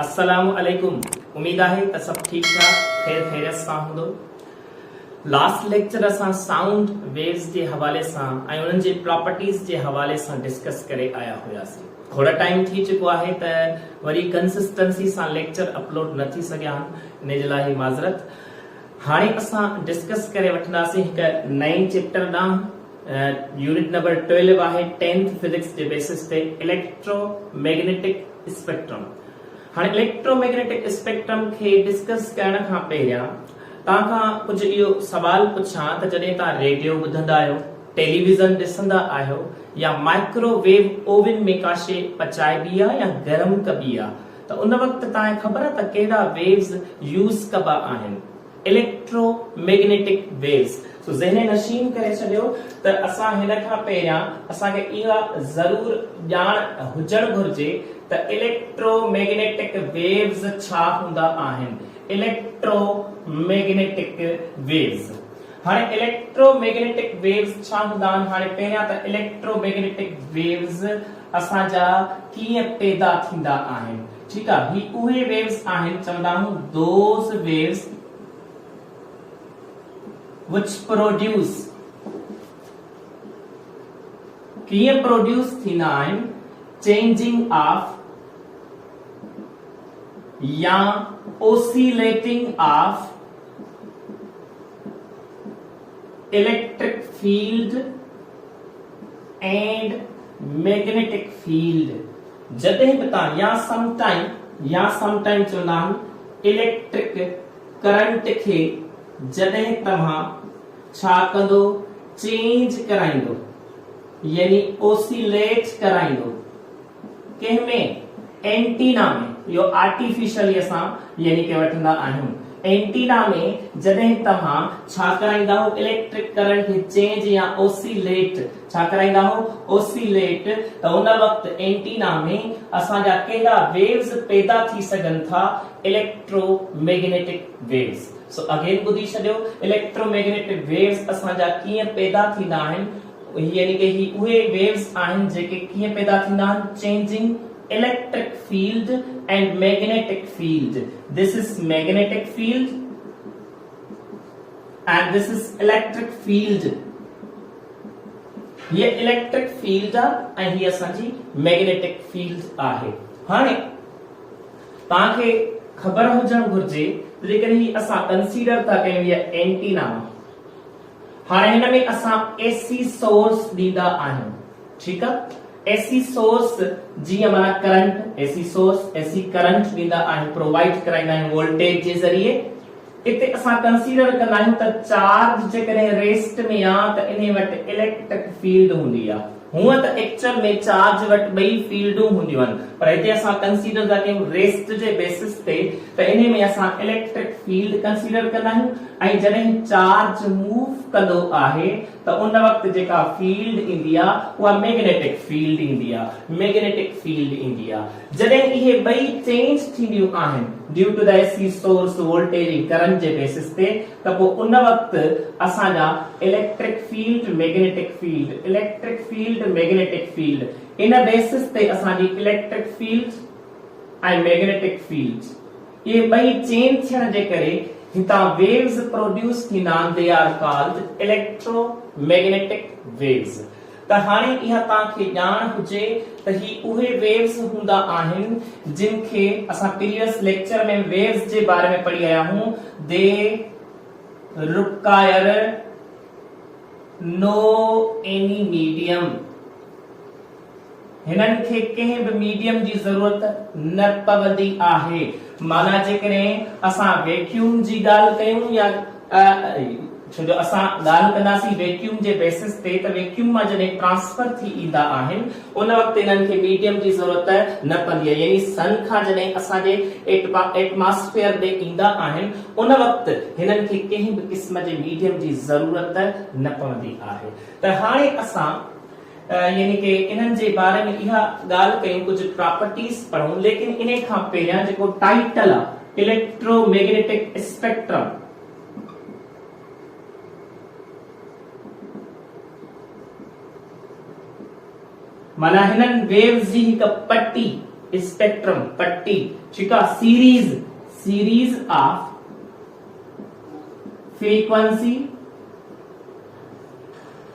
अस्सलामु अलैकुम। उम्मीद है त सब ठीक ठाक खैर खैरियत सां हूंदो। लास्ट लेक्चर असां साउंड वेव्स जे हवाले सां ऐं उन्हनि जे प्रॉपर्टीज जे हवाले सां डिस्कस करे आया हुआसीं। थोड़ा टाइम थी चुको आहे त वरी कंसिस्टेंसी सां लेक्चर अपलोड न थी सघिया आहिनि, इन जे लाइ माज़रत। हाणे असां डिस्कस करे वठंदासीं हिकु नए चैप्टर ॾांहुं। यूनिट नंबर 12 आहे 10th फिजिक्स जे बेसिस ते इलेक्ट्रोमैग्नेटिक स्पेक्ट्रम। हाँ, इलेक्ट्रोमैग्नेटिक स्पेक्ट्रम के डिस्कस करण खां पहिरियां तव्हां खां कुछ इहो सवाल पुछां त जॾहिं तव्हां रेडियो ॿुधंदा आहियो, टेलीविज़न ॾिसंदा आहियो या माइक्रोवेव ओवन में का शइ पचाइबी आहे या गरम कबी आहे, त उन वक़्तु तव्हांखे ख़बर आहे त कहिड़ा वेव्स यूज़ कबा आहिनि? Electromagnetic waves. सो ज़हन नशीन करे छॾियो त असां हिन खां पहिरियां असांखे इहा ज़रूर ॼाण हुजणु घुर्जे त इलेक्ट्रोमैग्नेटिक वेव्स छा हूंदा आहिनि। Electromagnetic waves. हाणे इलेक्ट्रोमैग्नेटिक वेव्स छा हूंदा आहिनि? हाणे पहिरियां त इलेक्ट्रोमैग्नेटिक वेव्स असांजा कीअं पैदा थींदा आहिनि। ठीकु आहे, ही उहे वेव्स आहिनि, चवंदा आहियूं दोज़ वेव्स which produce, कीअं प्रोड्यूस थींदा आहिनि? चेंजिंग ऑफ या oscillating of electric field and magnetic field. जॾहिं बि तव्हां या समटाइम चवंदा आहिनि इलेक्ट्रिक करंट खे जॾहिं तव्हां छा कंदो? चेंज कराईंदो, यानी ओसिलेट कराईंदो। कंहिंमें? एंटीना में। यो आर्टिफिशियली असां यानी के वठंदा आहियूं। एंटीना में जॾहिं तव्हां छा कराईंदा हो? इलेक्ट्रिक करंट खे चेंज या ओसिलेट छा कराईंदा हो? ओसिलेट। त उन वक़्तु एंटीना में असांजा कहिड़ा वेव्स पैदा थी सघनि था? Electromagnetic waves. सो अगेन ॿुधी छॾियो, इलेक्ट्रोमैग्नेटिक वेव्स असांजा कीअं पैदा थींदा आहिनि, यानी कि ही उहे वेव्स आहिनि जेके कीअं पैदा थींदा आहिनि? Changing electric field and magnetic field. This is magnetic field and this is electric field. ये electric field आहे ऐं ही असांजी magnetic field आहे। हाणे तव्हांखे ख़बर हुजणु घुर्जे लेकिन ही असां कंसीडर था कयूं या एंटीना। हाणे हिन में असां AC सोर्स ॾींदा आहियूं। ठीकु आहे, एसी सोर्स जीअं माना current, AC source AC current ॾींदा आहियूं, प्रोवाइड कराईंदा आहियूं वोल्टेज जे ज़रिए। इते असां कंसीडर कंदा आहियूं त चार्ज जेकॾहिं रेस्ट में आहे त इन वटि इलेक्ट्रिक फील्ड हूंदी आहे। हूअं त एक्चुअल में चार्ज वटि ॿई फील्डूं हूंदियूं आहिनि, पर हिते असां कंसीडर था कयूं रेस्ट जे बेसिस ते, त इन में असां इलेक्ट्रिक फील्ड कंसीडर कंदा आहियूं। ऐं जॾहिं चार्ज मूव कंदो आहे त उन वक़्तु जेका फील्ड ईंदी आहे उहा मैग्नेटिक फील्ड ईंदी आहे। मैग्नेटिक फील्ड ईंदी आहे जॾहिं इहे ॿई चेंज थींदियूं आहिनि due to the AC source voltage ऐं करंट जे बेसिस ते, त पोइ उन वक़्तु असांजा electric field magnetic field, electric field magnetic field, इन बेसिस ते असांजी इलेक्ट्रिक फील्ड ऐं मैग्नेटिक फील्ड इहे ॿई चेंज थियण जे करे हितां वेव्स प्रोड्यूस थींदा आहिनि। They are called electromagnetic waves. त हाणे इहा तव्हांखे ॼाण हुजे त ही उहे वेव्स हूंदा आहिनि जिन खे असां प्रीवियस लेक्चर में वेव्स जे बारे में पढ़ी आया हूं। They require no any medium. हिननि खे कंहिं बि मीडियम जी ज़रूरत न पवंदी आहे। माना जेकॾहिं असां वैक्यूम जी ॻाल्हि कयूं या छो जो असां ॻाल्हि कंदासीं वैक्यूम जे बेसिस ते, त वैक्यूम मां जॾहिं ट्रांसफर थी ईंदा आहिनि उन वक़्तु इन्हनि खे मीडियम जी ज़रूरत न पवंदी आहे। यानी सन खां जॾहिं असांजे एटमॉस्फेयर ॾे ईंदा आहिनि उन वक़्तु हिननि खे कंहिं बि क़िस्म जे मीडियम जी ज़रूरत न पवंदी आहे। त हाणे असां यानी कि इन्हनि जे बारे में इहा ॻाल्हि कयूं, कुझु प्रॉपर्टीज पढ़ूं, लेकिन इन खां पहिरियां जेको टाइटल आहे इलेक्ट्रोमैग्नेटिक स्पेक्ट्रम, माना हिननि वेव्स जी हिकु पट्टी स्पेक्ट्रम पट्टी, ठीक है, series of frequency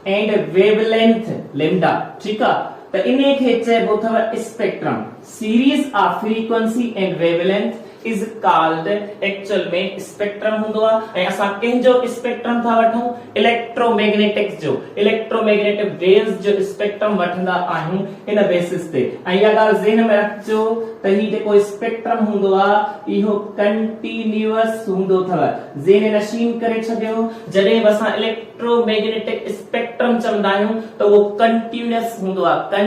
and wavelength lambda, ठीक है। तो इन्हें खे चइबो अथव spectrum. Series of frequency and wavelength is called, actual में स्पेक्ट्रम हुंदो आहे। ऐं असां कंहिंजो स्पेक्ट्रम था वठूं, इलेक्ट्रोमैग्नेटिक्स जो, इलेक्ट्रोमैग्नेटिक वेव्स जो स्पेक्ट्रम वठंदा आहियूं इन बेसिस ते। ऐं इहा ॻाल्हि ज़हन में रखजो त ही जेको स्पेक्ट्रम हुंदो आहे इहो कंटीन्यूअस हुंदो अथव। ज़हन नशीन करे छॾियो, जॾहिं बि असां इलेक्ट्रोमैग्नेटिक स्पेक्ट्रम चवंदा आहियूं त उहो कंटीन्यूअस हुंदो आहे,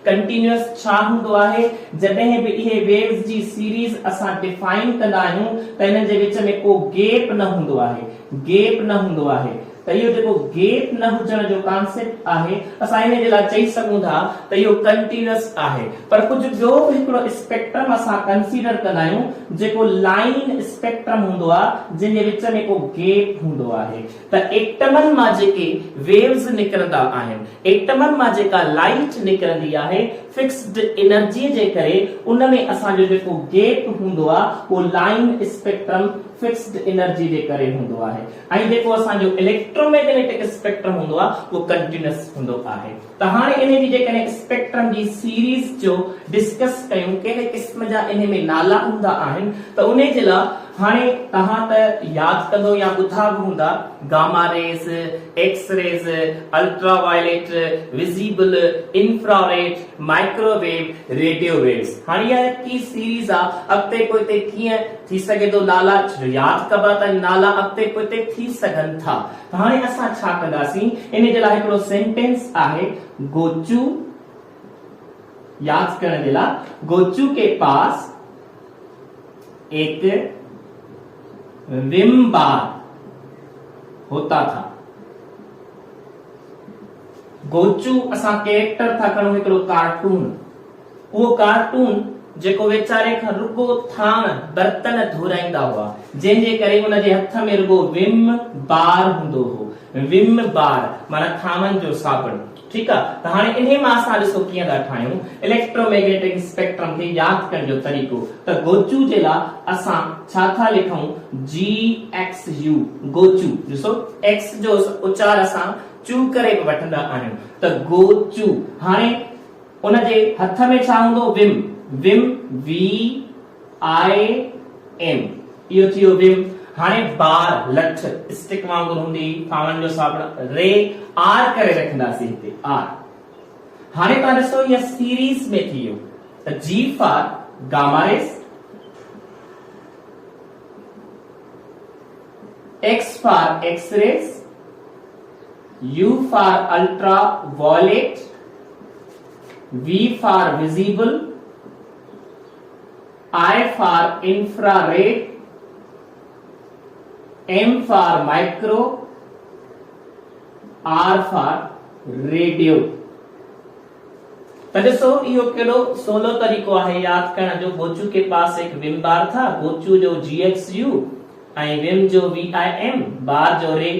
कंटीन्यूअस छा हुंदो आहे, जॾहिं बि इहे वेव्स जी सीरीज असां डिफाइन कंदा आहियूं त इन जे विच में को गैप न हूंदो आहे। त इहो जेको गैप न हुजण जो कॉन्सेप्ट आहे, असां इन जे लाइ चई सघूं था त इहो कंटीन्यूअस आहे। पर कुझु ॿियो बि हिकिड़ो स्पेक्ट्रम असां कंसीडर कंदा आहियूं जेको लाइन स्पेक्ट्रम हूंदो आहे, जिन जे विच में को गैप हूंदो आहे। त एटमनि मां जेके वेव्स निकिरंदा आहिनि, एटमनि मां जेका लाइट निकिरंदी आहे, फिक्स्ड एनर्जी जे करे उन में असांजो जेको गैप हूंदो आहे उहो लाइन स्पेक्ट्रम फिक्स्ड एनर्जी जे करे हूंदो आहे। ऐं जेको असांजो इलेक्ट्रोमैग्नेटिक स्पेक्ट्रम हूंदो आहे उहो कंटीन्यूअस हूंदो आहे। त हाणे इन जी जेकॾहिं स्पेक्ट्रम जी सीरीज जो डिस्कस कयूं, कहिड़े क़िस्म जा इन में नाला हूंदा आहिनि, त उन जे लाइ हाणे तव्हां त यादि कंदो या ॿुधा बि हूंदा, gamma rays, X rays, ultraviolet, visible, infrared, microwave, radio waves. हाणे इहा की सीरीज आहे, अॻिते पोइते कीअं थी सघे थो नाला यादि कबा त नाला अॻिते पोइते थी सघनि था। त हाणे असां छा कंदासीं, इन जे लाइ हिकिड़ो सेंटेंस आहे, गोचू, यादि करण जे लाइ, गोचू के पास एक विम बार होता था। गोचू असां कैरेक्टर था खणूं, हिकिड़ो कार्टून। उहो कार्टून जेको वेचारे खां रुगो थाण बर्तन धोराईंदा हुआ, जंहिंजे करे उन जे हथ में रुगो विम बार हूंदो हो। विम बार माना थामन जो साबुण, ठीक आहे। त हाणे इन्हे मां असां ॾिसो कीअं था ठाहियूं इलेक्ट्रोमैग्नेटिक स्पेक्ट्रम खे यादि करण जो तरीक़ो। त गोचू जे लाइ असां छा था लिखूं, GXU, गोचू। ॾिसो एक्स जो उचार असां चू करे वठंदा आहियूं, त गोचू। हाणे उन जे हथ में छा हूंदो, विम, VIM, इहो थियो विम। हाणे बार, लठ, स्टिक वांगुर हूंदी, थामन जो साबुण, रे, आर करे रखंदासीं हिते, आर। हाणे तव्हां ॾिसो इहा सीरीज में थी वियो, त G for gamma rays, X for X rays, U for ultraviolet, V for visible, I for infrared, M for micro, R for radio. त ॾिसो इहो केॾो सवलो तरीक़ो आहे यादि करण जो। गोचू के पास एक विम बार था, गोचू जो GXU ऐं विम जो VIM, बार जो रे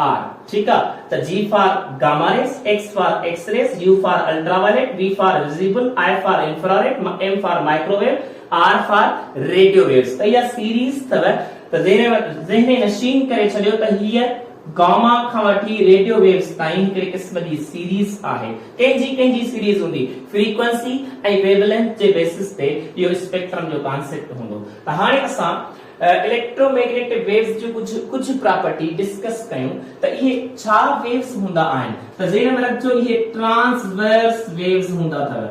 R, ठीक है। त G for gamma rays, X for X rays, U for ultraviolet, V for visible, I for infrared, M for microwave, R for radio waves. त इहा सीरीज अथव। त ज़हन नशीन करे छॾियो त हीअ गामा खां वठी रेडियो वेव्स ताईं हिकिड़े क़िस्म जी सीरीज आहे। कंहिंजी सीरीज हूंदी, फ्रीक्वेंसी ऐं वेवलेंथ जे बेसिस ते इहो स्पेक्ट्रम जो कॉन्सेप्ट हूंदो। त हाणे असां इलेक्ट्रोमैग्नेटिक वेव्स जो कुछ प्रॉपर्टी डिस्कस कयूं त इहे छा वेव्स हूंदा आहिनि। त ज़हन में रखजो इहे ट्रांसवर्स वेव्स हूंदा अथव।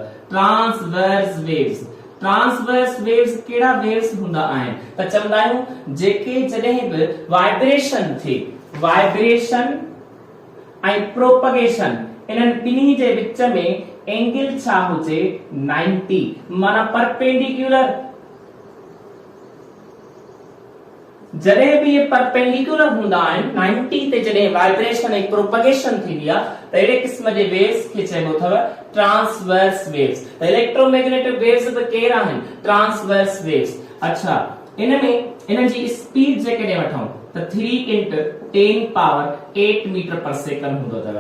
ट्रांसवर्स वेव्स केड़ा वेव्स हूंदा आहिनि, त चवंदा आहियूं जेके जॾहिं बि वाइब्रेशन थिए, वाइब्रेशन ऐं प्रोपगेशन, इन्हनि ॿिन्ही जे विच में एंगल छा हुजे, 90, माना परपेंडिकुलर। जॾहिं बि ये परपेंडिकुलर हूंदा आहिनि 90 ते, जॾहिं वाइब्रेशन ऐं प्रोपगेशन थींदी आहे त अहिड़े क़िस्म जे वेव्स खे चइबो अथव ट्रांसवर्स वेव्स। त इलेक्ट्रोमैग्नेटिक वेव्स बि कहिड़ा आहिनि, ट्रांसवर्स वेव्स। अच्छा, इन में इन जी स्पीड जेकॾहिं वठूं त 3 × 10⁸ मीटर पर सेकंड हूंदो अथव।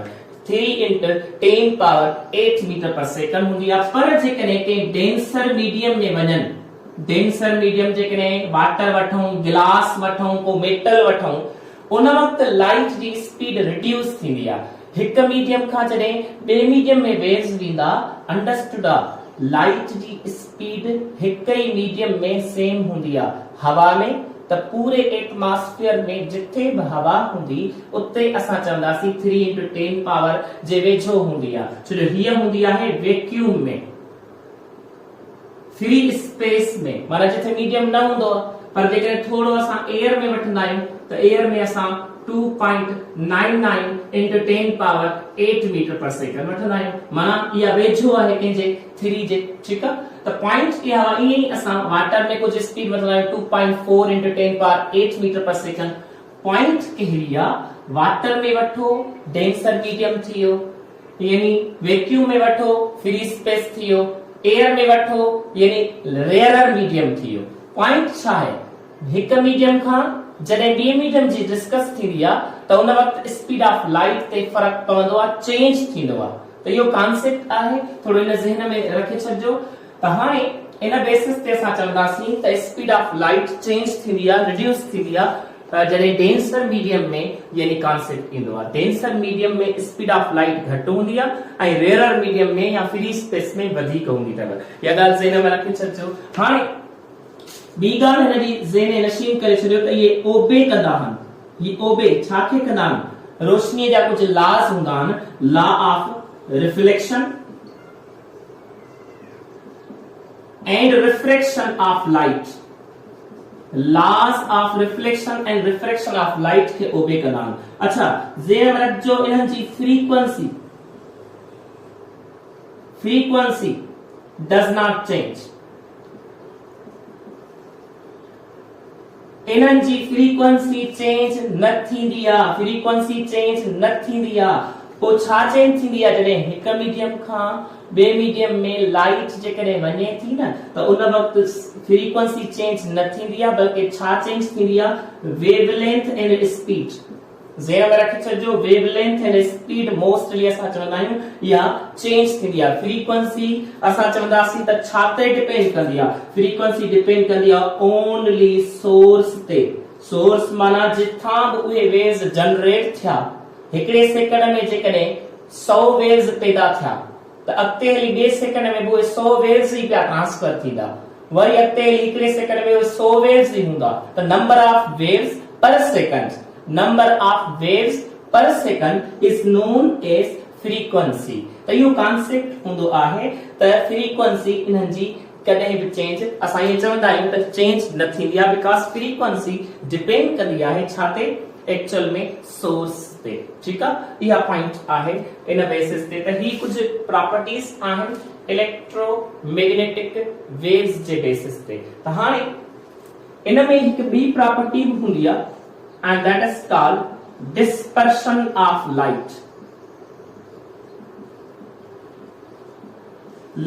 3 into 10 power 8 मीटर पर सेकंड हूंदी आहे। पर जेकॾहिं के डेंसर मीडियम में वञनि, डेंसर मीडियम जेकॾहिं वाटर वठूं, गिलास वठूं, को मेटल वठूं, उन वक्त लाइट जी स्पीड रिड्यूस थींदी आहे। हिक मीडियम खां जॾहिं ॿिए मीडियम में वेव्स वेंदा, अंडरस्टूड आहे लाइट जी स्पीड हिक ई मीडियम में सेम हूंदी आहे। हवा में त पूरे एटमॉस्फेयर में जिथे भी हवा हूंदी उते असां चवंदासीं 3 into 10 पावर जे वेझो हूंदी आहे, छो जो हीअ हूंदी आहे वैक्यूम में, फ्री स्पेस में, माना जिथे मीडियम न हूंदो आहे। पर जेकॾहिं थोड़ो असां एयर में वठंदा आहियूं त एयर में असां 2.99 into 10 पावर 8 मीटर पर सेकंड वठंदा आहियूं, माना इहा वेझो आहे कंहिंजे 3 जे। ठीकु आहे, त पॉइंट इहा ईअं ई असां वाटर में कुछ स्पीड वठंदा आहियूं 2.4 into 10 पावर 8 मीटर पर सेकंड। पॉइंट कहिड़ी आहे, वाटर में वठो डेंसर मीडियम थियो, यानी वैक्यूम में वठो फ्री स्पेस थियो, एयर में वठो यानी रेयरर मीडियम थियो। पॉइंट छा आहे, हिक मीडियम खां जॾहिं ॿिए मीडियम जी डिस्कस थींदी आहे त उन वक्त स्पीड ऑफ लाइट ते फर्क पवंदो आहे, चेंज थींदो आहे। त इहो कॉन्सेप्ट आहे, थोरो इन ज़हन में रखे छॾिजो। त हाणे इन बेसिस ते असां चवंदासीं त स्पीड ऑफ लाइट चेंज थींदी आहे, रिड्यूस थींदी आहे जॾहिं डेंसर मीडियम में यानी कॉन्सेप्ट ईंदो आहे। डेंसर मीडियम में स्पीड ऑफ लाइट घटि हूंदी आहे ऐं रेयरर मीडियम में या फ्री स्पेस में वधीक हूंदी अथव। इहा ॻाल्हि ज़हन में रखे छॾिजो। हाणे ॿी ॻाल्हि हिनजी ज़हन नशीन करे छॾियो त इहे ओबे कंदा आहिनि। ही ओबे छाखे कंदा आहिनि, रोशनीअ जा कुझु लॉज हूंदा आहिनि, law of reflection and refraction of light, laws of reflection and refraction of light खे ओबे कंदा आहिनि। अच्छा, ज़हन में रखिजो इन्हनि जी फ्रीक्वेंसी डज नॉट चेंज। इन्हनि जी फ्रीक्वेंसी चेंज न थींदी आहे, फ्रीक्वेंसी चेंज न थींदी आहे। पोइ छा चेंज थींदी आहे, जॾहिं हिक मीडियम खां ॿिए मीडियम में लाइट जेकॾहिं वञे थी न त उन वक्त फ्रीक्वेंसी चेंज न थींदी आहे, बल्कि छा चेंज थींदी आहे, वेवलेंथ एंड स्पीड। ज़हन में रखे छॾिजो, वेवलेंथ एंड स्पीड मोस्टली असां चवंदा आहियूं या चेंज थींदी आहे। फ्रीक्वेंसी असां चवंदासीं त छा ते डिपेंड कंदी आहे, फ्रीक्वेंसी डिपेंड कंदी आहे ओनली सोर्स ते। सोर्स माना जिथां बि उहे वेव्स जनरेट थिया, हिकिड़े सेकंड में जेकॾहिं 100 वेव्स पैदा थिया त अॻिते हली ॿिए सेकंड में बि उहे 100 वेव्स ई पिया ट्रांसफर थींदा, वरी अॻिते हली हिकिड़े सेकंड में उहे 100 वेव्स ई हूंदा। त number of waves per second, number of waves per second is known as frequency. त इहो कॉन्सेप्ट हूंदो आहे त फ्रीक्वेंसी इन्हनि जी कॾहिं बि चेंज असां इहे चवंदा आहियूं त चेंज न थींदी आहे, बिकॉज़ फ्रीक्वेंसी डिपेंड कंदी आहे छा ते, एक्चुअल में सोर्स ते। ठीक आहे, इहा पॉइंट आहे इन बेसिस ते। त ही कुछ प्रॉपर्टीज आहिनि इलेक्ट्रोमैग्नेटिक वेव्स जे बेसिस ते। त हाणे इन में हिकु ॿी प्रॉपर्टी बि हूंदी आहे and that is called dispersion of light.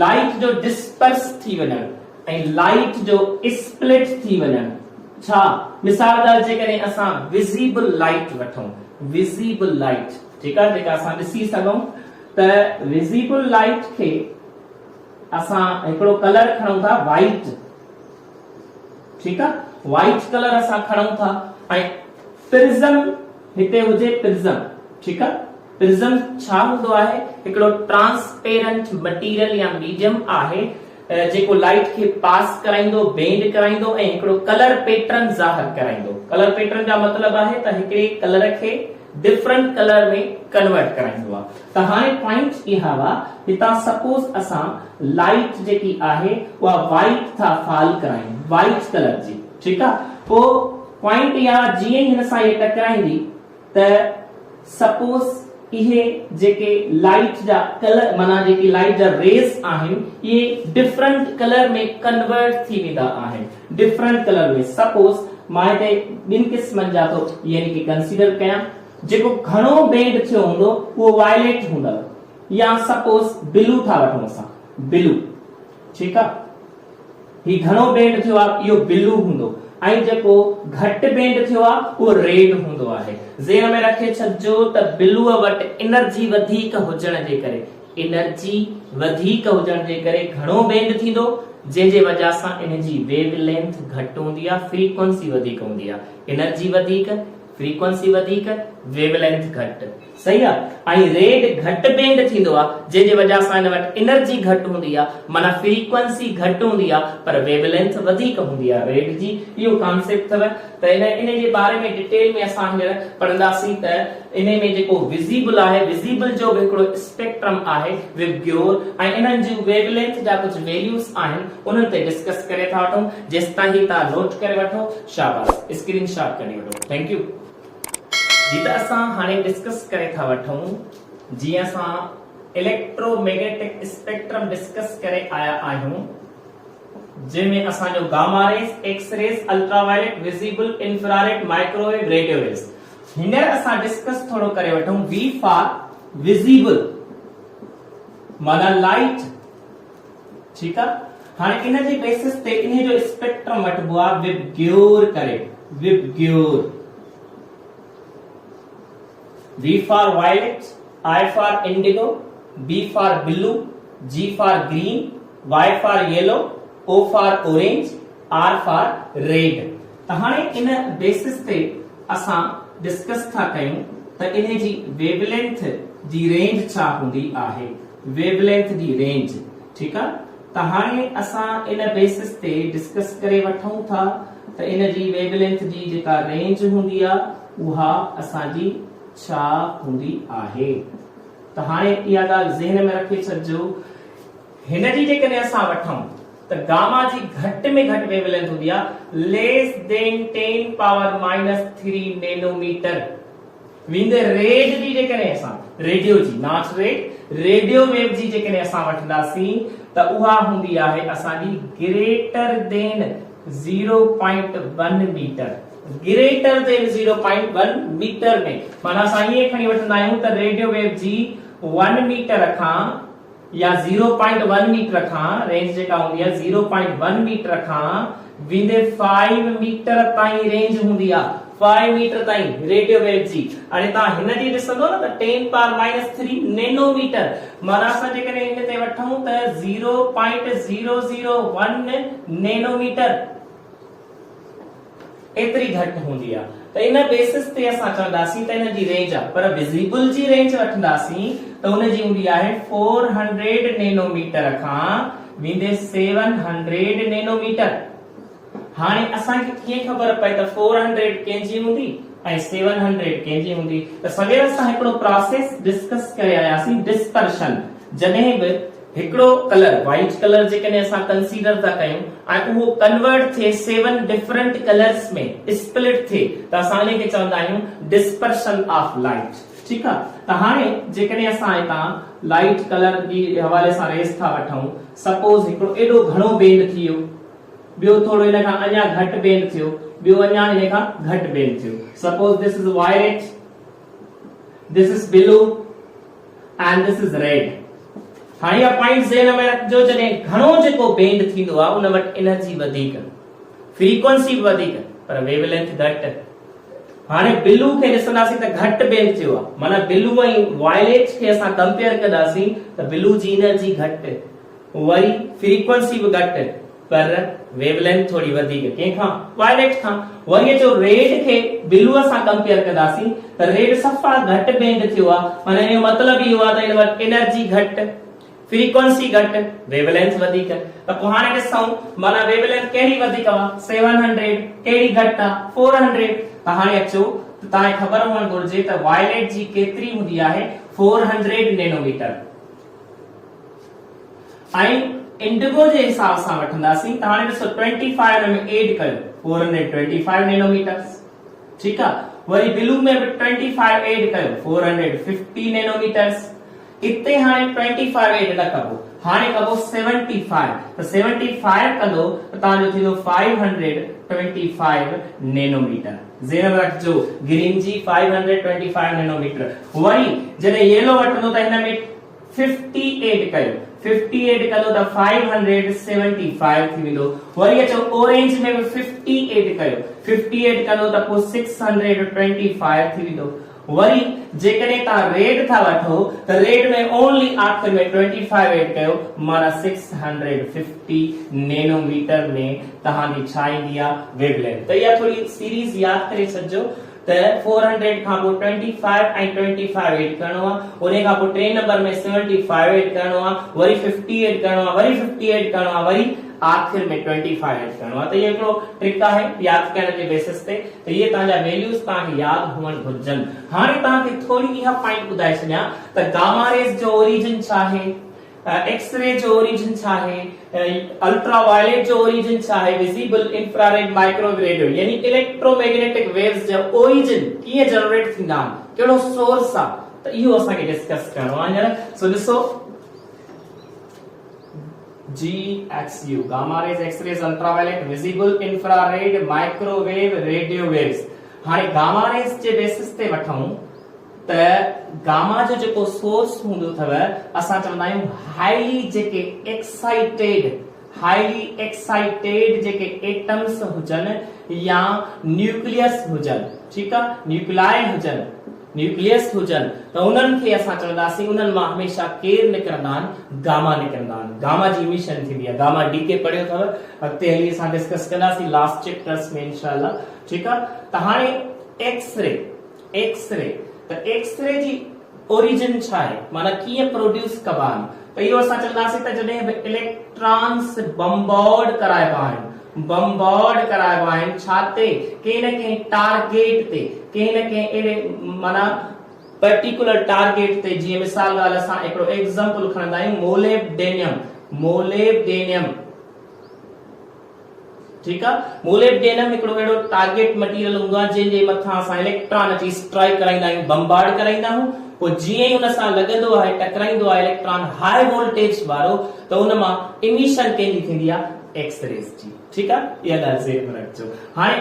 Light जो डिस्पर्स थी वञणु ऐं लाइट जो स्प्लिट थी वञणु। छा मिसाल दार जेकॾहिं असां विजिबल लाइट वठूं, विजिबल लाइट, ठीकु आहे, जेका असां ॾिसी सघूं, त विजिबल लाइट खे असां हिकिड़ो कलर खणूं था वाइट, ठीकु आहे, वाइट कलर असां खणूं था ऐं प्रिज्म हिते हुजे, प्रिज्म, ठीकु आहे। प्रिज्म छा हूंदो आहे, हिकिड़ो ट्रांसपेरेंट मटीरियल या मीडियम आहे जेको लाइट खे पास कराईंदो, बेंड कराईंदो ऐं हिकिड़ो कलर पैटर्न ज़ाहिर कराईंदो। कलर पैटर्न जा मतलब आहे त हिकिड़े कलर खे डिफरेंट कलर में कन्वर्ट कराईंदो आहे। त हाणे पॉइंट इहा वा, हितां सपोज असां लाइट जेकी आहे उहा वाइट था फॉल करायूं, वाइट कलर जी, ठीकु आहे। पोइ पॉइंट इहा, जीअं हिन सां इहे टकराईंदी त सपोज इहे जेके लाइट जा कलर माना जेकी लाइट जा रेस आहिनि इहे डिफरेंट कलर में कन्वर्ट थी वेंदा आहिनि, डिफरेंट कलर में। सपोज मां हिते ॿिनि क़िस्मनि जा थो यानी कि कंसीडर कयां, जेको घणो बेंड थियो हूंदो उहो वायलेट हूंदव, या सपोज ब्लू था वठूं असां, ब्लू, ठीकु आहे, ही घणो बेंड थियो आहे इहो ब्लू हूंदो। ऐं जेको घट बेंड थियो आ वो रेड हूंदो आहे। ज़हन में रखे छजो त बिलूअ वटि एनर्जी वधीक हुजण जे करे, एनर्जी वधीक हुजण जे करे घणो बेंड थींदो, जंहिंजे वजह सां इन जी वेवलेंथ घटि हूंदी आहे, फ्रीक्वेंसी वधीक हूंदी आहे। एनर्जी वधीक, फ्रीक्वेंसी वधीक, वेवलेंथ घटि, सही आहे। ऐं रेड घटि बेंड थींदो आहे, जंहिंजे वजह सां इन वटि एनर्जी घटि हूंदी आहे, माना फ्रीक्वेंसी घटि हूंदी आहे, पर वेवलेंथ वधीक हूंदी आहे रेड जी। इहो कॉन्सेप्ट अथव। त इन जे बारे में डिटेल में असां हींअर पढ़ंदासीं त इन में जेको विजिबल आहे, विजिबल जो बि हिकिड़ो स्पेक्ट्रम आहे विबग्योर, ऐं इन्हनि जूं वेवलेंथ जा कुझु वैल्यूज आहिनि, उन्हनि ते डिस्कस करे था वठूं। जेसिताईं तव्हां नोट करे वठो, शाबाश, स्क्रीनशॉट करे वठो। थैंक यू जी। त असां हाणे डिस्कस करे था वठूं, जीअं असां इलेक्ट्रोमैग्नेटिक स्पेक्ट्रम डिस्कस करे आया आहियूं, जंहिंमें असांजो gamma rays, X rays, ultraviolet, visible, infrared, microwave, radio waves. Here असां डिस्कस थोड़ो करे वठूं वी फॉर विजिबल, माना लाइट, ठीक आहे। हाणे इन जे बेसिस ते इन जो स्पेक्ट्रम वठबो आहे विबग्योर करे, VIBGYOR. V for violet, I for indigo, B for blue, G for green, Y for yellow, O for orange, R for red। त हाणे इन बेसिस ते असां डिस्कस था कयूं त इन जी वेवलेंथ जी रेंज छा हूंदी आहे, वेवलेंथ जी रेंज, ठीक आहे। त हाणे असां इन बेसिस ते डिस्कस करे वठूं था त इन जी वेवलेंथ जी जेका रेंज हूंदी आहे उहा असांजी छा हूंदी आहे। त हाणे इहा ॻाल्हि ज़हन में रखे छॾिजो। हिन जी जेकॾहिं असां वठूं त गामा जी घटि में घटि वेवलेंथ हूंदी आहे लेस देन 10 पावर -3 नैनोमीटर। विंदे रेड जी जेकॾहिं असां रेडियो जी, नॉट रेड, रेडियो वेव जी जेकॾहिं असां वठंदासीं त उहा हूंदी आहे असांजी greater than 0.1 metre, greater than 0.1 metre में। माना असां ये खणी वठंदा आहियूं त रेडियो वेव जी 1 मीटर खां या 0.1 मीटर खां रेंज जेका हूंदी आहे 0.1 मीटर खां विंदे 5 मीटर ताईं रेंज हूंदी आहे, 5 मीटर ताईं रेडियो वेव जी। हाणे तव्हां हिन जी ॾिसंदो न त 10 पावर -3 नैनोमीटर, माना असां जेकॾहिं इन ते वठूं त 0.001 नैनोमीटर एतरी घटि हूंदी आहे। त इन बेसिस ते असां चवंदासीं त इन जी रेंज आहे, पर विजिबल जी रेंज वठंदासीं त उन जी हूंदी आहे 400 नैनोमीटर खां वेंदे 700 नैनोमीटर। हाणे असांखे कीअं ख़बर पए त 400 कंहिंजी हूंदी ऐं 700 कंहिंजी हूंदी? त सवेर असां हिकिड़ो प्रोसेस डिस्कस करे आयासीं, डिस्पर्शन। जॾहिं बि हिकिड़ो कलर व्हाइट कलर जेकॾहिं असां कंसीडर था कयूं ऐं उहो कन्वर्ट थिए 7 डिफरेंट कलर्स में, स्प्लिट थिए, त असां इन खे चवंदा आहियूं डिस्पर्शन ऑफ लाइट, ठीक आहे। त हाणे जेकॾहिं असां हितां लाइट कलर जी हवाले सां रेस था वठूं, सपोज हिकिड़ो एॾो घणो बेंड थी वियो, ॿियो थोड़ो इन खां अञा घटि बेंड थियो, ॿियो अञा इन खां घटि बेंड थियो। Suppose this is violet, this is blue and this is red. हाणे इहा पॉइंट ज़हन में रखजो, जॾहिं घणो जेको बेंड थींदो आहे उन वटि एनर्जी वधीक, फ्रीक्वेंसी वधीक, पर वेवलेंथ घटि। हाणे ब्लू खे ॾिसंदासीं त घटि बेंड थियो आहे, माना ब्लू ऐं वायलेट खे असां कंपेयर कंदासीं त ब्लू जी एनर्जी घटि, वरी फ्रीक्वेंसी बि घटि, पर वेवलेंथ थोड़ी वधीक, कंहिंखां? वायलेट खां। वरी जो रेड खे ब्लू सां कंपेयर कंदासीं त रेड सफ़ा घटि बेंड थियो आहे, माना इहो मतिलबु इहो आहे त इन वटि एनर्जी घटि, फ्रीक्वेंसी घटि, वेवलेंथ वधीक। त पोइ हाणे ॾिसूं, माना वेवलेंथ कहिड़ी वधीक आहे? 700। कहिड़ी घटि आहे? 400। त हाणे अचो, तव्हांखे ख़बर हुअणु घुर्जे त वायलेट जी केतिरी हूंदी आहे? 400 नैनोमीटर। ऐं इंडिगो जे हिसाब सां वठंदासीं त हाणे ॾिसो 25 में ऐड कयो, 425 नैनोमीटर, ठीक आहे। वरी ब्लू में बि 25 ऐड कयो, 450 नैनोमीटर्स। इते हाणे 25 ऐड न कबो, हाणे कबो 75। त 75 कंदो त तव्हांजो थींदो 525 नैनोमीटर। ज़हन में रखजो, ग्रीन जी 525 नैनोमीटर। वरी जॾहिं येलो वठंदो त हिन में 50 ऐड कयो, 58 कयो त 575 थी वेंदो। वरी अचो ऑरेंज में बि 58 कयो, 58 कयो त पोइ 625 थी वेंदो। वरी जेकॾहिं तव्हां रेड था वठो त रेड में ओनली आखिर में 25 ऐड कयो, माना 650 नैनोमीटर में तव्हांजी छा ईंदी आहे वेवलेंथ। त इहा थोरी सीरीज यादि करे छॾिजो त 400 खां पोइ 25 ऐं 25 ऐड करणो आहे, उन खां पोइ 3 नंबर में 75 ऐड करणो आहे, वरी 50 ऐड करणो आहे, वरी 50 ऐड करणो आहे, वरी आखिर में 25 ऐड करणो आहे। त इहो हिकिड़ो ट्रिक आहे यादि करण जे बेसिस ते। त इहे तव्हांजा वैल्यूज़ तव्हांखे यादि हुअण घुरिजनि। हाणे तव्हांखे थोरी इहा पॉइंट ॿुधाए छॾियां त गामा रेज़ जो ओरिजिन छा आहे, एक्स-रे जो ओरिजिन छा आहे, अल्ट्रावायलेट जो ओरिजिन छा आहे, विजिबल, इंफ्रारेड, माइक्रोवेव, रेडियो, यानी इलेक्ट्रोमैग्नेटिक वेव्स जो ओरिजिन कीअं जनरेट थींदा आहिनि, कहिड़ो सोर्स आहे, त इहो असांखे डिस्कस करणो आहे। सो ॾिसो GXU gamma rays, X rays, ultraviolet, visible, infrared, microwave, radio waves. हाणे गामा रेज़ जे बेसिस ते वठूं त गामा जो जेको सोर्स हूंदो अथव, असां चवंदा आहियूं हाईली जेके एक्साइटेड जेके एटम्स हुजनि या न्यूक्लियस हुजनि, ठीकु आहे, न्यूक्लियस हुजनि, त उन्हनि खे असां चवंदासीं उन्हनि मां हमेशा केर निकिरंदा आहिनि, गामा निकिरंदा आहिनि। गामा जी इमिशन थींदी आहे। गामा डीके पढ़ियो अथव, अॻिते हली असां डिस्कस कंदासीं लास्ट चैप्टर्स में इंशाअल्लाह, ठीकु आहे। त हाणे एक्स-रे त एक्स-रे जी ओरिजिन छा आहे, माना कीअं प्रोड्यूस कबा आहिनि, त इहो असां चवंदासीं त जॾहिं बि इलेक्ट्रॉन्स बम्बॉर्ड कराइबा आहिनि छा ते, कंहिं न कंहिं टारगेट ते, कंहिं न कंहिं अहिड़े माना पर्टिकुलर टारगेट ते। जीअं मिसाल ॻाल्हि असां हिकिड़ो एग्जांपल खणंदा आहियूं मोलेब्डेनियम, ठीकु आहे। मोलेब्डेनियम हिकिड़ो अहिड़ो टारगेट मटीरियल हूंदो आहे जंहिंजे मथां असां इलेक्ट्रॉन अची स्ट्राइक कराईंदा आहियूं, बम्बार्ड कराईंदा आहियूं, पोइ जीअं ई हुन सां लॻंदो आहे, टकराईंदो आहे इलेक्ट्रॉन हाई वोल्टेज वारो, त हुन मां इमिशन कंहिंजी थींदी आहे, एक्स-रेज़ जी, ठीकु आहे। इहा ॻाल्हि ज़हन में रखिजो। हाणे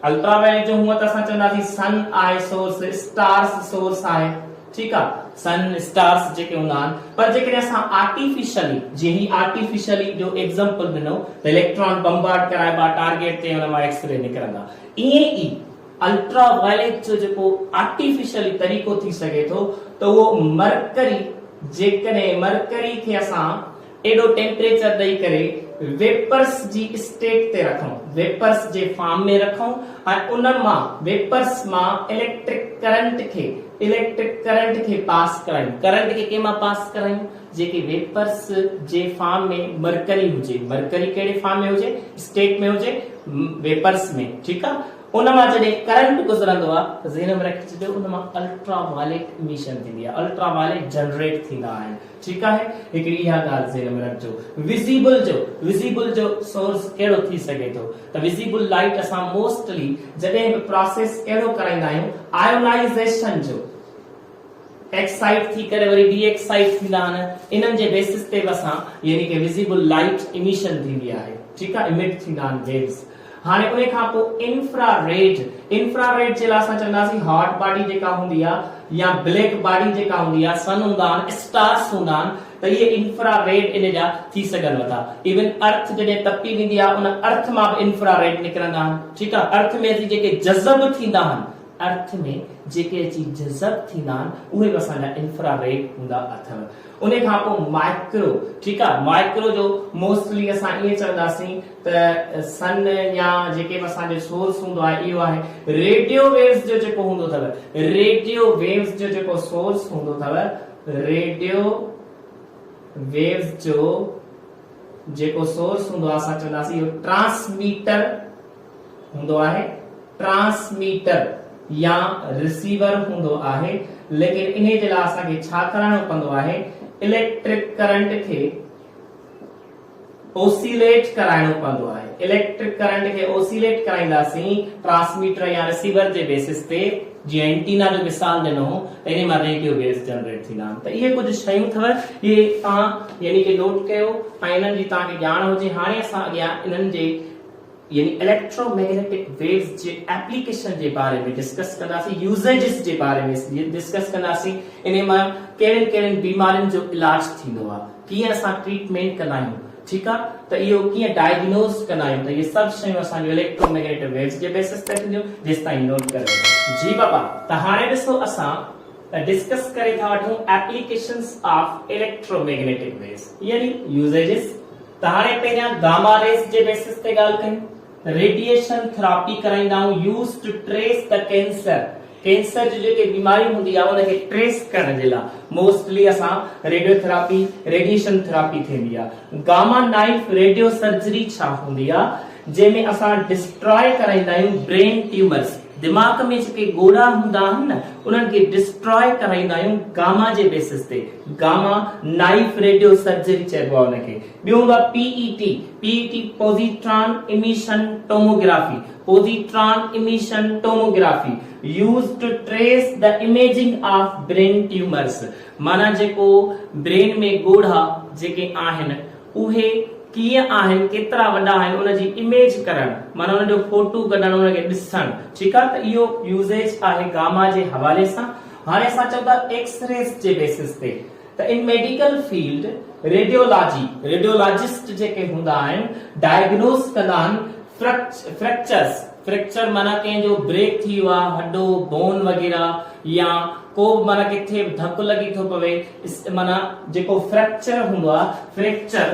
अल्ट्रावायलेट जो हूअं त असां चवंदासीं सन आहे सोर्स, स्टार्स सोर्स आहे, ठीकु आहे, सन स्टार्स जेके हूंदा आहिनि। पर जेकॾहिं असां आर्टिफिशियली, जीअं आर्टिफिशियली जो एग्जांपल ॾिनो त इलेक्ट्रॉन बम्बार्ड कराइबा टारगेट ते, हुन मां एक्स-रे निकिरंदा। ईअं ई अल्ट्रावायलेट जो जेको आर्टिफिशियली तरीक़ो थी सघे थो, त उहो मरकरी, जेकॾहिं मरकरी खे असां एडो टेम्परेचर ॾेई करे वेपर्स जी स्टेट ते रखूं, वेपर्स जे फॉर्म में रखूं, ऐं उन मां वेपर्स मां इलेक्ट्रिक करंट खे पास करायूं। करंट खे कंहिं मां पास करायूं, जेके वेपर्स जे फॉर्म में मरकरी हुजे, मरकरी कहिड़े फॉर्म में हुजे, स्टेट में हुजे, वेपर्स में, ठीकु आहे। उन मां जॾहिं करंट गुज़रंदो आहे त ज़हन में रखी छॾियो, उन मां अल्ट्रावायलेट इमिशन थींदी आहे, अल्ट्रावायलेट जनरेट थींदा आहिनि, ठीकु आहे। हिकिड़ी इहा ॻाल्हि ज़हन में रखिजो। विजिबल जो सोर्स कहिड़ो थी सघे थो, त विजिबल लाइट असां मोस्टली जॾहिं बि प्रोसेस अहिड़ो कराईंदा आहियूं आयोनाइज़ेशन जो, एक्साइट थी करे वरी डी एक्साइट थींदा आहिनि, इन्हनि जे बेसिस ते असां यानी कि विजिबल लाइट इमिशन थींदी आहे, ठीकु आहे, इमिट थींदा आहिनि वेव्स। हाणे उन खां पोइ इंफ्रारेड जे लाइ असां चवंदासीं हॉट बॉडी जेका हूंदी आहे या ब्लैक बॉडी जेका हूंदी आहे, सन हूंदा आहिनि, स्टार्स हूंदा आहिनि, त इहे इंफ्रारेड इन जा थी सघनि था। इवन अर्थ जॾहिं तपी वेंदी आहे, उन अर्थ मां बि इंफ्रारेड निकिरंदा आहिनि, ठीकु आहे। अर्थ में जेके जज़ब थींदा आहिनि, अर्थ में जेके अची जज़ब थींदा आहिनि, उहे बि असांजा इंफ्रारेड हूंदा अथव। उन खां पोइ माइक्रो, ठीकु आहे, माइक्रो जो मोस्टली असां ईअं चवंदासीं त सन या जेके बि असांजो सोर्स हूंदो आहे, इहो आहे रेडियो वेव्स जो जेको हूंदो अथव, रेडियो वेव्स जो जेको सोर्स हूंदो अथव, रेडियो वेव्स जो जेको सोर्स हूंदो आहे, असां चवंदासीं इहो ट्रांसमीटर हूंदो आहे, ट्रांसमीटर या रिसीवर हूंदो आहे। लेकिन इन जे लाइ असांखे छा करणो पवंदो आहे, इलेक्ट्रिक करंट खे ओसिलेट कराइणो पवंदो आहे। इलेक्ट्रिक करंट खे ओसिलेट कराईंदासीं ट्रांसमीटर या रिसीवर जे बेसिस ते। जीअं एंटीना जो मिसाल ॾिनो, इन मां रेडियो वेव्स जनरेट थींदा आहिनि। त इहे कुझु शयूं अथव, इहे तव्हां यानी कि नोट कयो ऐं इन्हनि जी तव्हांखे ॼाण हुजे। हाणे असां अॻियां इन्हनि जे यानी इलेक्ट्रोमैग्नेटिक वेव्स जे एप्लीकेशन जे बारे में डिस्कस कंदासीं, यूजेजेस जे बारे में डिस्कस कंदासीं, इन मां कहिड़े बीमारियुनि जो इलाज थींदो आहे, कीअं असां ट्रीटमेंट कंदा आहियूं, ठीक आहे, त इहो कीअं डायग्नोज कंदा आहियूं, त इहे सभु शयूं असांजो इलेक्ट्रोमैग्नेटिक वेव्स जे बेसिस ते थींदियूं, जेसि ताईं नोट करे। जी बाबा, त हाणे ॾिसो असां डिस्कस करे था वठूं एप्लीकेशंस ऑफ इलेक्ट्रोमैग्नेटिक वेव्स यानी यूजेजेस। त हाणे पहिरियां गामा रेस जे बेसिस ते ॻाल्हि कयूं। रेडिएशन थेरेपी कराईंदा आहियूं use to trace the cancer जी जेके बीमारी हूंदी आहे उनखे ट्रेस करण जे लाइ मोस्टली असां रेडियोथेरेपी रेडिएशन थेरेपी थींदी आहे। गामा नाइफ रेडियो सर्जरी छा हूंदी आहे, जंहिंमें असां डिस्ट्रॉय कराईंदा आहियूं ब्रेन ट्यूमर्स, दिमाग में जेके गोड़ा हूंदा आहिनि न उन्हनि खे डिस्ट्रॉय कराईंदा आहियूं गामा जे बेसिस ते। गामा नाइफ रेडियो सर्जरी चइबो आहे उनखे। ॿियो हूंदो आहे PET positron emission tomography use to trace the imaging of brain tumours, माना जेको ब्रेन में गोड़ा जेके आहिनि उहे कीअं आहिनि, केतिरा वॾा आहिनि, उनजी इमेज करणु, माना उनजो फोटो कढणु, उनखे ॾिसणु, ठीकु आहे, त इहो यूजेज आहे गामा जे हवाले सां। हाणे असां चऊं था एक्सरेस जे बेसिस ते, त इन मेडिकल फील्ड रेडियोलॉजिस्ट जेके हूंदा आहिनि डायग्नोज कंदा आहिनि फ्रैक्चर माना कंहिंजो ब्रेक थी वियो आहे, हड्डो बोन वग़ैरह, या को माना किथे धकु लगी थो पवे, माना जेको फ्रैक्चर हूंदो आहे, फ्रैक्चर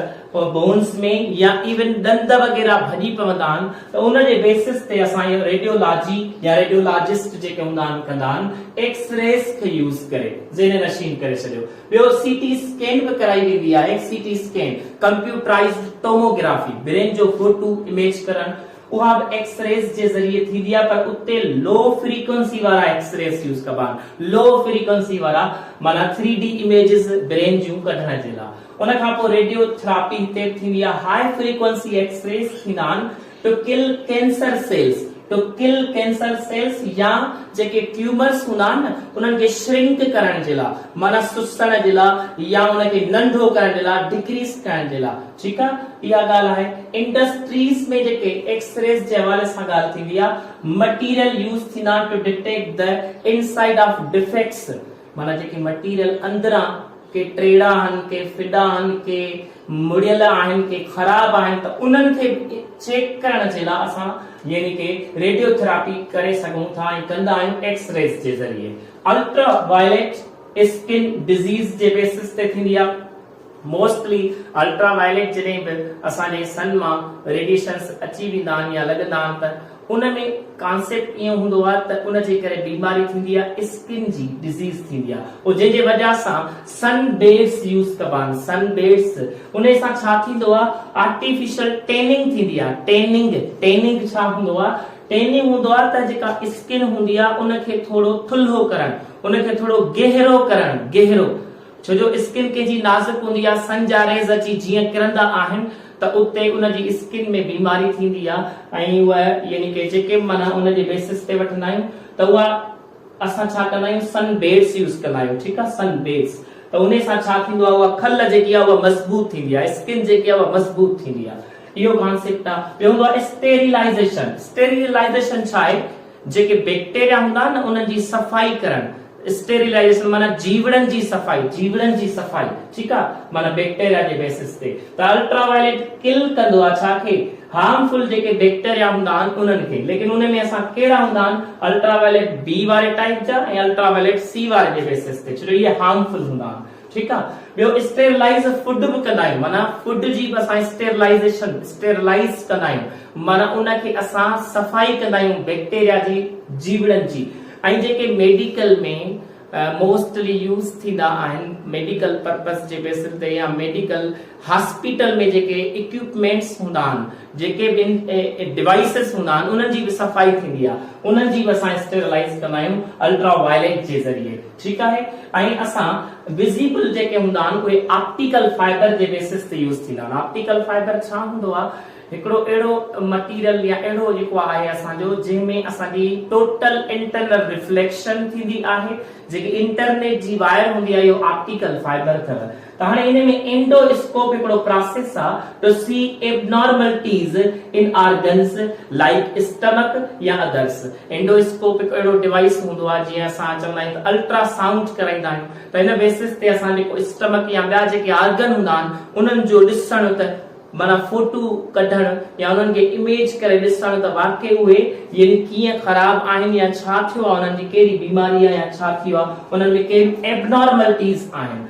बोन्स में या इवन दंद वग़ैरह भॼी पवंदा आहिनि, त उन जे बेसिस ते असां इहो रेडियोलॉजी या रेडियोलॉजिस्ट जेके हूंदा आहिनि कंदा आहिनि एक्सरेस खे यूज़ करे, ज़ेन नशीन करे छॾियो। ॿियो सीटी स्कैन बि कराई वेंदी आहे, CT scan computerised tomography, brain जो फोटो इमेज करणु, उहा बि एक्सरेस जे ज़रिए थींदी आहे, पर उते लो फ्रीक्वेंसी वारा एक्सरेस यूज़ कबा आहिनि। लो फ्रीक्वेंसी वारा माना 3D इमेजेस ब्रेन जूं कढण जे लाइ। उन खां पोइ रेडियोथेरेपी हिते थींदी आहे, हाई फ्रीक्वेंसी एक्सरेस थींदा आहिनि टू किल कैंसर सेल्स या जेके ट्यूमर्स हूंदा आहिनि न उन्हनि खे श्रिंक करण जे लाइ, माना सुसण जे लाइ या उनखे नंढो करण जे लाइ, डिक्रीज करण जे लाइ, ठीकु आहे, इहा ॻाल्हि आहे। इंडस्ट्रीज में जेके एक्सरेस जे हवाले सां ॻाल्हि थींदी आहे, मटीरियल यूज़ थींदा to detect the inside of defects, माना जेके मटीरियल अंदरां के टेड़ा आहिनि, के फिडा आहिनि, के मुड़ियल आहिनि, के ख़राब आहिनि, त उन्हनि खे चेक करण जे लाइ असां यानी के रेडियोथेरेपी करे सघूं था ऐं कंदा आहियूं एक्सरेस जे ज़रिए। अल्ट्रावायलेट स्किन डिजीज जे बेसिस ते थींदी आहे। मोस्टली अल्ट्रावायलेट जॾहिं बि असांजे सन मां रेडिएशंस अची वेंदा आहिनि या लॻंदा आहिनि, त उनमें कॉन्सेप्ट ईअं हूंदो आहे त उन जे करे बीमारी थींदी आहे, स्किन जी डिजीज थींदी आहे, और जंहिंजे वजह सां सन बेड्स यूज़ कबा आहिनि। सन बेड्स उन सां छा थींदो आहे, आर्टिफिशियल टेनिंग थींदी आहे। टेनिंग छा हूंदो आहे, टेनिंग हूंदो आहे त जेका स्किन हूंदी आहे उनखे थोरो थुल्हो करणु, उनखे थोरो गहरो, छो जो स्किन कंहिंजी नाज़ुक हूंदी आहे, सन जा रेज़ अची जीअं किरंदा आहिनि त उते उनजी स्किन में बीमारी थींदी आहे, ऐं उहा यानी के जेके माना उन जे बेसिस ते वठंदा आहियूं त उहा असां छा कंदा आहियूं, सन बेड्स यूज़ कंदा आहियूं, ठीकु आहे, सन बेड्स। त उन सां छा थींदो आहे, उहा खल जेकी आहे उहा मज़बूत थींदी आहे, स्किन जेकी आहे उहा मज़बूत थींदी आहे। इहो कॉन्सेप्ट आहे। ॿियो हूंदो आहे स्टेरिलाइजेशन छा आहे, जेके बैक्टीरिया हूंदा आहिनि न उन्हनि जी सफ़ाई करणु, स्टेरिलाइजेशन माना जीवड़न जी सफाई, ठीकु आहे, माना बैक्टीरिया जे बेसिस ते। त अल्ट्रावायलेट किल कंदो आहे छाखे, हार्मफुल जेके बैक्टीरिया हूंदा आहिनि उन्हनि खे, लेकिन उन में असां कहिड़ा हूंदा आहिनि, अल्ट्रावायलेट बी वारे टाइप जा ऐं अल्ट्रावायलेट सी वारे जे बेसिस ते, छो इहे हार्मफुल हूंदा आहिनि, ठीकु आहे। ॿियो स्टेरिलाइज फूड बि कंदा आहियूं, माना फूड जी बि असां स्टेरिलाइज कंदा आहियूं, माना उनखे असां सफ़ाई कंदा आहियूं बैक्टीरिया जी, जीवड़नि जी। ऐं जेके मेडिकल में मोस्टली यूज़ थींदा आहिनि मेडिकल पर्पस जे बेसिस ते, या मेडिकल हॉस्पिटल में जेके इक्विपमेंट्स हूंदा आहिनि, जेके बि डिवाइसेस हूंदा आहिनि, उन्हनि जी बि सफ़ाई थींदी आहे, उन्हनि जी बि असां स्टेरिलाइज कंदा आहियूं अल्ट्रावायलेट जे ज़रिए, ठीकु आहे। ऐं असां विजिबल जेके हूंदा आहिनि उहे ऑप्टिकल फाइबर जे बेसिस ते यूज़ थींदा आहिनि। ऑप्टिकल फाइबर छा हूंदो आहे, हिकिड़ो अहिड़ो मटीरियल या अहिड़ो जेको आहे असांजो, जंहिंमें असांजी टोटल इंटरनल रिफ्लेक्शन थींदी आहे, जेकी इंटरनेट जी वायर हूंदी आहे इहो ऑप्टिकल फाइबर अथव। त हाणे इन में एंडोस्कोप हिकिड़ो प्रोसेस आहे टू सी एबनॉर्मलिटीज इन ऑर्गन्स लाइक स्टमक या अदर्स। एंडोस्कोप हिकु अहिड़ो डिवाइस हूंदो आहे जीअं असां चवंदा आहियूं अल्ट्रासाउंड कराईंदा आहियूं त हिन बेसिस ते असां जेको स्टमक या ॿिया जेके ऑर्गन हूंदा आहिनि उन्हनि जो ॾिसण त माना फोटो कढण या उन्हनि खे इमेज करे ॾिसण त वाकई उहे यानी कीअं ख़राब आहिनि या छा थियो आहे, उन्हनि जी कहिड़ी बीमारी आहे या छा थियो आहे, उन्हनि में कहिड़ी एबनॉर्मलिटीज आहिनि।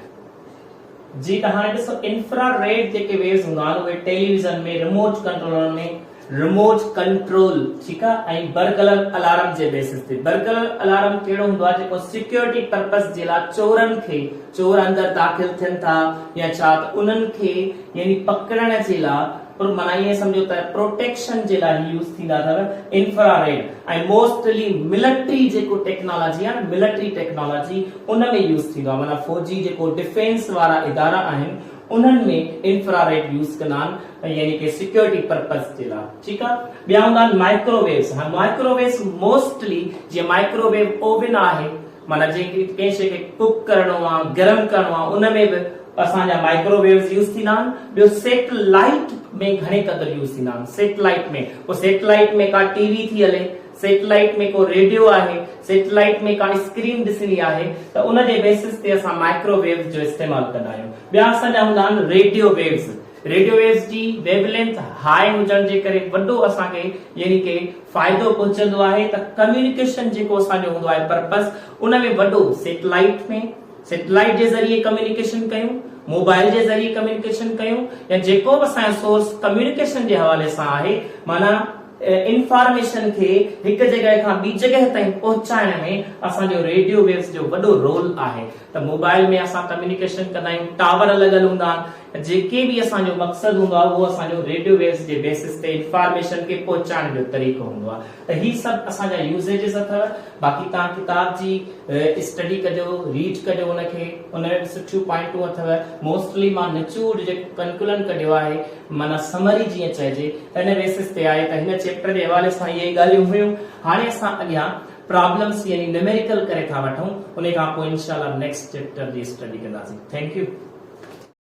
जी त हाणे ॾिसो इंफ्रारेड जेके वेव्स हूंदा आहिनि उहे टेलीविजन में रिमोट कंट्रोलर में रिमोट कंट्रोल ठीकु आहे ऐं बरकलर अलार्म जे बेसिस ते। बरकलर अलार्म कहिड़ो हूंदो आहे जेको सिक्योरिटी पर्पस जे लाइ चोरनि खे, चोर अंदर दाख़िल थियनि था या छा त उन्हनि खे यानी पकड़ण जे लाइ और माना ये समझो त प्रोटेक्शन जे लाइ यूज थींदा अथव इंफ्रारेड ऐं मोस्टली मिलिट्री जेको टेक्नोलॉजी आहे मिलिट्री टेक्नोलॉजी उन में यूज थींदो आहे। माना फौजी जेको डिफेंस वारा इदारा आहिनि उन्हनि में इंफ्रारेड यूज कंदा आहिनि यानी कि सिक्योरिटी पर्पस जे लाइ ठीकु आहे। ॿिया हूंदा आहिनि माइक्रोवेव्स। हाणे माइक्रोवेव्स मोस्टली जीअं माइक्रोवेव ओवन आहे माना जेके कंहिं शइ खे कुक करणो आहे गरम करणो आहे उन में बि असांजा माइक्रोवेव्स यूज थींदा आहिनि। ॿियो सैटेलाइट में घणे क़दर यूज थींदा आहिनि। सैटेलाइट में पोइ सैटेलाइट में का टीवी थी हले, सैटेलाइट में को रेडियो आहे, सैटेलाइट में का स्क्रीन ॾिसणी आहे त उन जे बेसिस ते असां माइक्रोवेव्स जो इस्तेमाल कंदा आहियूं। ॿिया असांजा हूंदा आहिनि रेडियो वेव्स। रेडियो वेव्स जी वेवलेंथ हाई हुजण जे करे वॾो असांखे यानी कि फ़ाइदो पहुचंदो आहे त कम्युनिकेशन जेको असांजो हूंदो आहे पर्पस उन में वॾो सैटेलाइट में सैटेलाइट जे ज़रिए कम्युनिकेशन कयूं, मोबाइल जे ज़रिए कम्युनिकेशन कयूं या जेको बि असांजो सोर्स कम्युनिकेशन जे हवाले सां आहे माना इंफॉर्मेशन खे हिक जगह खां ॿी जगह ताईं पहुचाइण में असांजो रेडियो वेव्स जो वॾो रोल आहे। त मोबाइल में असां कम्युनिकेशन कंदा आहियूं, टावर लॻल हूंदा आहिनि, जेके बि असांजो मक़सदु हूंदो आहे उहो असांजो रेडियो वेव्स जे बेसिस ते इंफॉर्मेशन खे पहुचाइण जो तरीक़ो हूंदो आहे। त ही सभु असांजा यूसेजेस अथव। बाक़ी तव्हां किताब जी स्टडी कजो, रीड कजो उनखे, उन में सुठियूं पॉइंटूं अथव। मोस्टली मां निचोड़ जेको कंक्लूजन कढियो आहे माना समरी जीअं चइजे हिन बेसिस ते आहे त हिन चैप्टर जे हवाले सां इहे ॻाल्हियूं हुयूं। हाणे असां अॻियां प्रॉब्लम्स यानी न्यूमेरिकल करे था वठूं, उन खां पोइ इंशाल्लाह नेक्स्ट चैप्टर जी स्टडी कंदासीं। Thank U.